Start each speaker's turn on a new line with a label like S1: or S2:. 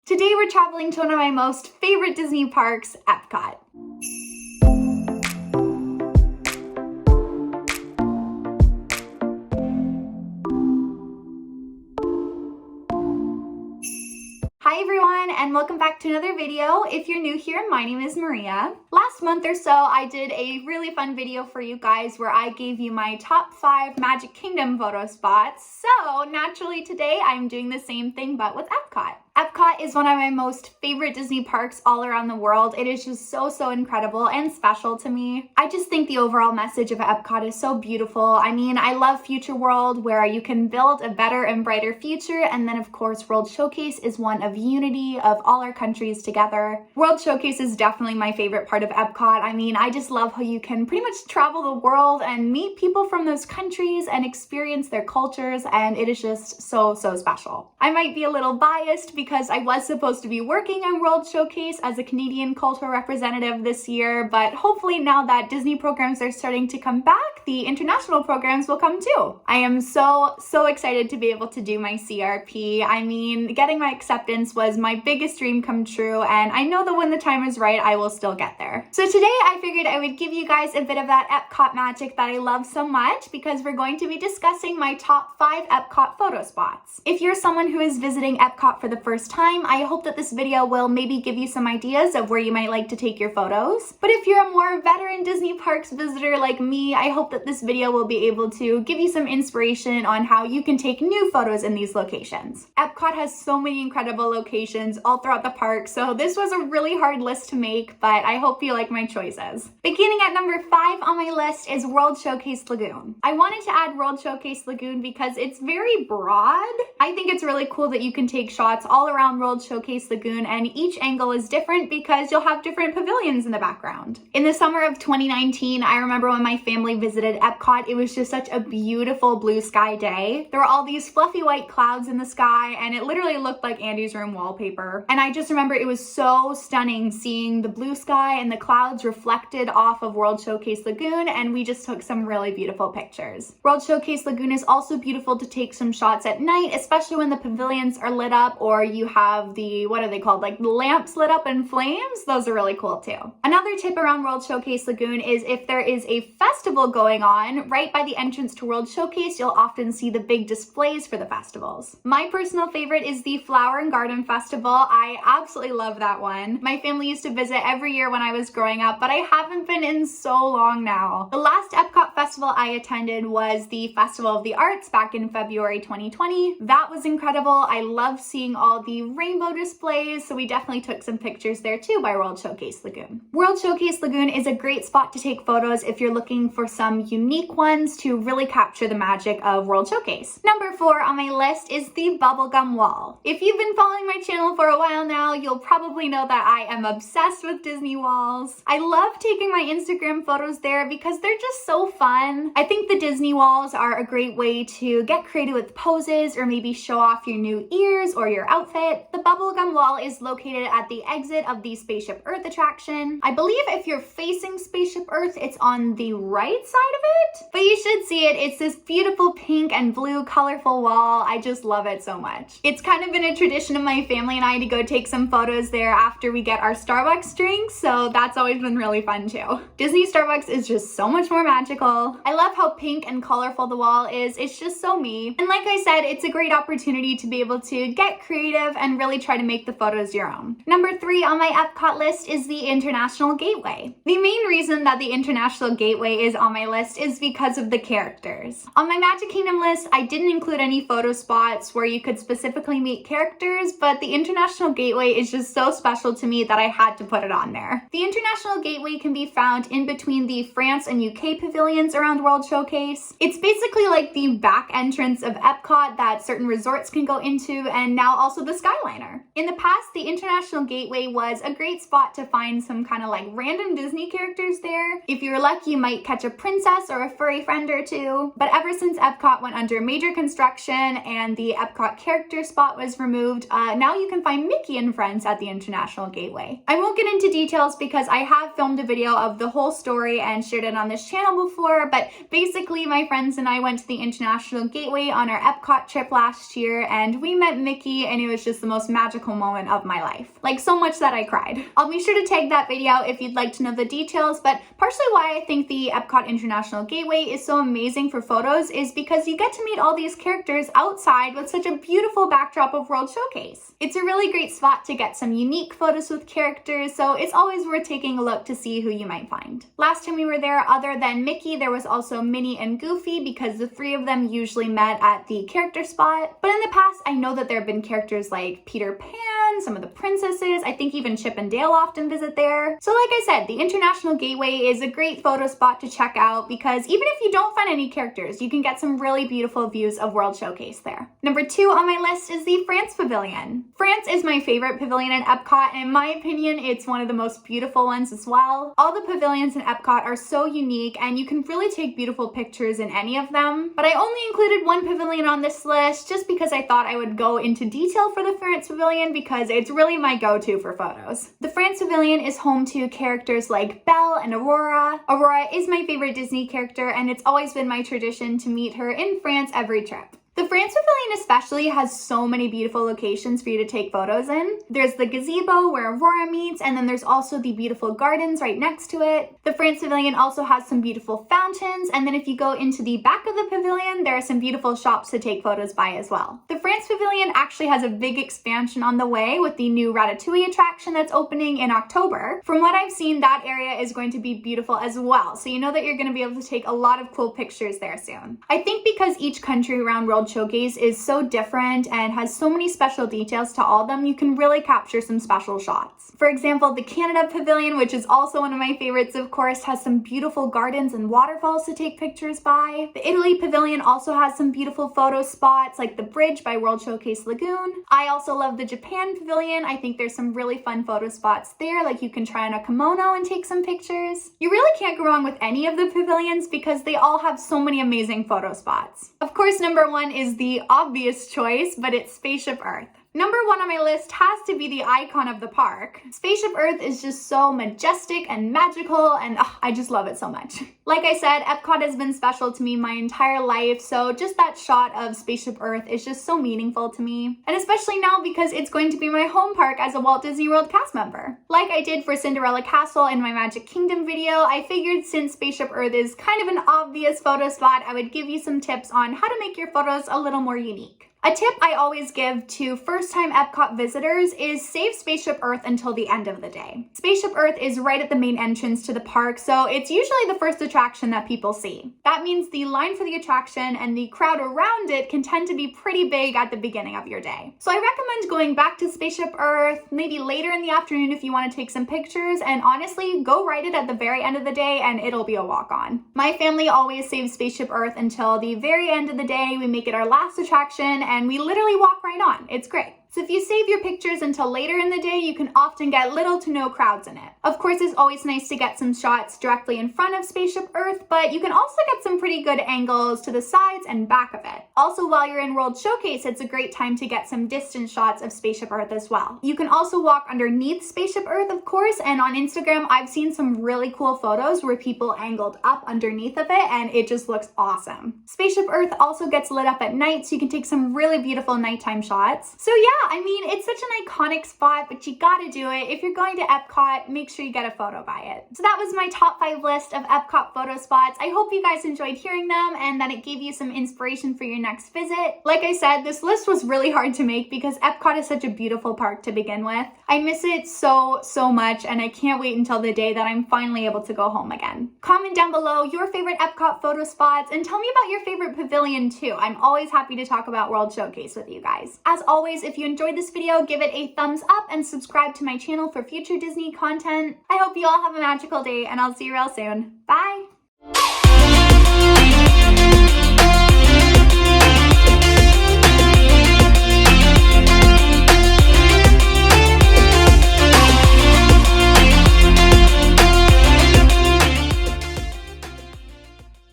S1: Today we're traveling to one of my most favorite Disney parks, Epcot. Hi everyone, and welcome back to another video. If you're new here, my name is Maria. Last month or so, I did a really fun video for you guys where I gave you my top 5 Magic Kingdom photo spots. So naturally today, I'm doing the same thing, but with Epcot. Epcot is one of my most favorite Disney parks all around the world. It is just so incredible and special to me. I just think the overall message of Epcot is so beautiful. I mean, I love Future World, where you can build a better and brighter future, and then of course World Showcase is one of unity of all our countries together. World Showcase is definitely my favorite part of Epcot. I mean, I just love how you can pretty much travel the world and meet people from those countries and experience their cultures, and it is just so special. I might be a little biased because I was supposed to be working on World Showcase as a Canadian cultural representative this year, but hopefully now that Disney programs are starting to come back, the international programs will come too. I am so excited to be able to do my CRP. I mean, getting my acceptance was my biggest dream come true, and I know that when the time is right, I will still get there. So today I figured I would give you guys a bit of that Epcot magic that I love so much, because we're going to be discussing my top 5 Epcot photo spots. If you're someone who is visiting Epcot for the first time, I hope that this video will maybe give you some ideas of where you might like to take your photos. But if you're a more veteran Disney Parks visitor like me, I hope that this video will be able to give you some inspiration on how you can take new photos in these locations. Epcot has so many incredible locations all throughout the park, so this was a really hard list to make, but I hope you like my choices. Beginning at number 5 on my list is World Showcase Lagoon. I wanted to add World Showcase Lagoon because it's very broad. I think it's really cool that you can take shots all around World Showcase Lagoon, and each angle is different because you'll have different pavilions in the background. In the summer of 2019, I remember when my family visited Epcot, it was just such a beautiful blue sky day. There were all these fluffy white clouds in the sky, and it literally looked like Andy's room wallpaper. And I just remember it was so stunning seeing the blue sky and the clouds reflected off of World Showcase Lagoon, and we just took some really beautiful pictures. World Showcase Lagoon is also beautiful to take some shots at night, especially when the pavilions are lit up or you have the, what are they called, like the lamps lit up in flames. Those are really cool too. Another tip around World Showcase Lagoon is if there is a festival going on right by the entrance to World Showcase, you'll often see the big displays for the festivals. My personal favorite is the Flower and Garden Festival. I absolutely love that one. My family used to visit every year when I was growing up, but I haven't been in so long now. The last Epcot festival I attended was the Festival of the Arts back in February 2020. That was incredible. I loved seeing all the rainbow displays, so we definitely took some pictures there too by World Showcase Lagoon. World Showcase Lagoon is a great spot to take photos if you're looking for some unique ones to really capture the magic of World Showcase. Number 4 on my list is the Bubblegum Wall. If you've been following my channel for a while now, you'll probably know that I am obsessed with Disney walls. I love taking my Instagram photos there because they're just so fun. I think the Disney walls are a great way to get creative with poses or maybe show off your new ears or your outfit. The Bubblegum Wall is located at the exit of the Spaceship Earth attraction. I believe if you're facing Spaceship Earth, it's on the right side of it, but you should see it. It's this beautiful pink and blue colorful wall. I just love it so much. It's kind of been a tradition of my family and I to go take some photos there after we get our Starbucks drinks, so that's always been really fun too. Disney Starbucks is just so much more magical. I love how pink and colorful the wall is. It's just so me. And like I said, it's a great opportunity to be able to get creative and really try to make the photos your own. Number 3 on my Epcot list is the International Gateway. The main reason that the International Gateway is on my list is because of the characters. On my Magic Kingdom list, I didn't include any photo spots where you could specifically meet characters, but the International Gateway is just so special to me that I had to put it on there. The International Gateway can be found in between the France and UK pavilions around World Showcase. It's basically like the back entrance of Epcot that certain resorts can go into, and now also the Skyliner. In the past, the International Gateway was a great spot to find some kind of like random Disney characters there. If you're lucky, you might catch a princess or a furry friend or two. But ever since Epcot went under major construction and the Epcot character spot was removed, now you can find Mickey and friends at the International Gateway. I won't get into details because I have filmed a video of the whole story and shared it on this channel before, but basically my friends and I went to the International Gateway on our Epcot trip last year and we met Mickey, and it was was just the most magical moment of my life. Like, so much that I cried. I'll be sure to tag that video if you'd like to know the details, but partially why I think the Epcot International Gateway is so amazing for photos is because you get to meet all these characters outside with such a beautiful backdrop of World Showcase. It's a really great spot to get some unique photos with characters, so it's always worth taking a look to see who you might find. Last time we were there, other than Mickey, there was also Minnie and Goofy because the three of them usually met at the character spot. But in the past, I know that there have been characters like Peter Pan, some of the princesses, I think even Chip and Dale often visit there. So like I said, the International Gateway is a great photo spot to check out because even if you don't find any characters, you can get some really beautiful views of World Showcase there. Number 2 on my list is the France Pavilion. France is my favorite pavilion in Epcot, and in my opinion, it's one of the most beautiful ones as well. All the pavilions in Epcot are so unique, and you can really take beautiful pictures in any of them. But I only included one pavilion on this list just because I thought I would go into detail for the France Pavilion because it's really my go-to for photos. The France Pavilion is home to characters like Belle and Aurora. Aurora is my favorite Disney character, and it's always been my tradition to meet her in France every trip. The France Pavilion especially has so many beautiful locations for you to take photos in. There's the gazebo where Aurora meets, and then there's also the beautiful gardens right next to it. The France Pavilion also has some beautiful fountains, and then if you go into the back of the pavilion, there are some beautiful shops to take photos by as well. The France Pavilion actually has a big expansion on the way with the new Ratatouille attraction that's opening in October. From what I've seen, that area is going to be beautiful as well, so you know that you're going to be able to take a lot of cool pictures there soon. I think because each country around World Showcase is so different and has so many special details to all of them, you can really capture some special shots. For example, the Canada Pavilion, which is also one of my favorites, of course, has some beautiful gardens and waterfalls to take pictures by. The Italy Pavilion also has some beautiful photo spots like the bridge by World Showcase Lagoon. I also love the Japan Pavilion. I think there's some really fun photo spots there, like you can try on a kimono and take some pictures. You really can't go wrong with any of the pavilions because they all have so many amazing photo spots. Of course, number 1 is the obvious choice, but it's Spaceship Earth. Number 1 on my list has to be the icon of the park. Spaceship Earth is just so majestic and magical, and I just love it so much. Like I said, Epcot has been special to me my entire life, so just that shot of Spaceship Earth is just so meaningful to me. And especially now because it's going to be my home park as a Walt Disney World cast member. Like I did for Cinderella Castle in my Magic Kingdom video, I figured since Spaceship Earth is kind of an obvious photo spot, I would give you some tips on how to make your photos a little more unique. A tip I always give to first-time Epcot visitors is save Spaceship Earth until the end of the day. Spaceship Earth is right at the main entrance to the park, so it's usually the first attraction that people see. That means the line for the attraction and the crowd around it can tend to be pretty big at the beginning of your day. So I recommend going back to Spaceship Earth, maybe later in the afternoon if you want to take some pictures, and honestly, go ride it at the very end of the day and it'll be a walk-on. My family always saves Spaceship Earth until the very end of the day. We make it our last attraction, and we literally walk right on. It's great. So if you save your pictures until later in the day, you can often get little to no crowds in it. Of course, it's always nice to get some shots directly in front of Spaceship Earth, but you can also get some pretty good angles to the sides and back of it. Also, while you're in World Showcase, it's a great time to get some distance shots of Spaceship Earth as well. You can also walk underneath Spaceship Earth, of course, and on Instagram, I've seen some really cool photos where people angled up underneath of it, and it just looks awesome. Spaceship Earth also gets lit up at night, so you can take some really beautiful nighttime shots. So yeah, I mean, it's such an iconic spot, but you gotta do it. If you're going to Epcot, make sure you get a photo by it. So that was my top 5 list of Epcot photo spots. I hope you guys enjoyed hearing them and that it gave you some inspiration for your next visit. Like I said, this list was really hard to make because Epcot is such a beautiful park to begin with. I miss it so much, and I can't wait until the day that I'm finally able to go home again. Comment down below your favorite Epcot photo spots and tell me about your favorite pavilion too. I'm always happy to talk about World Showcase with you guys. As always, if you enjoyed this video, give it a thumbs up and subscribe to my channel for future Disney content. I hope you all have a magical day, and I'll see you real soon. Bye!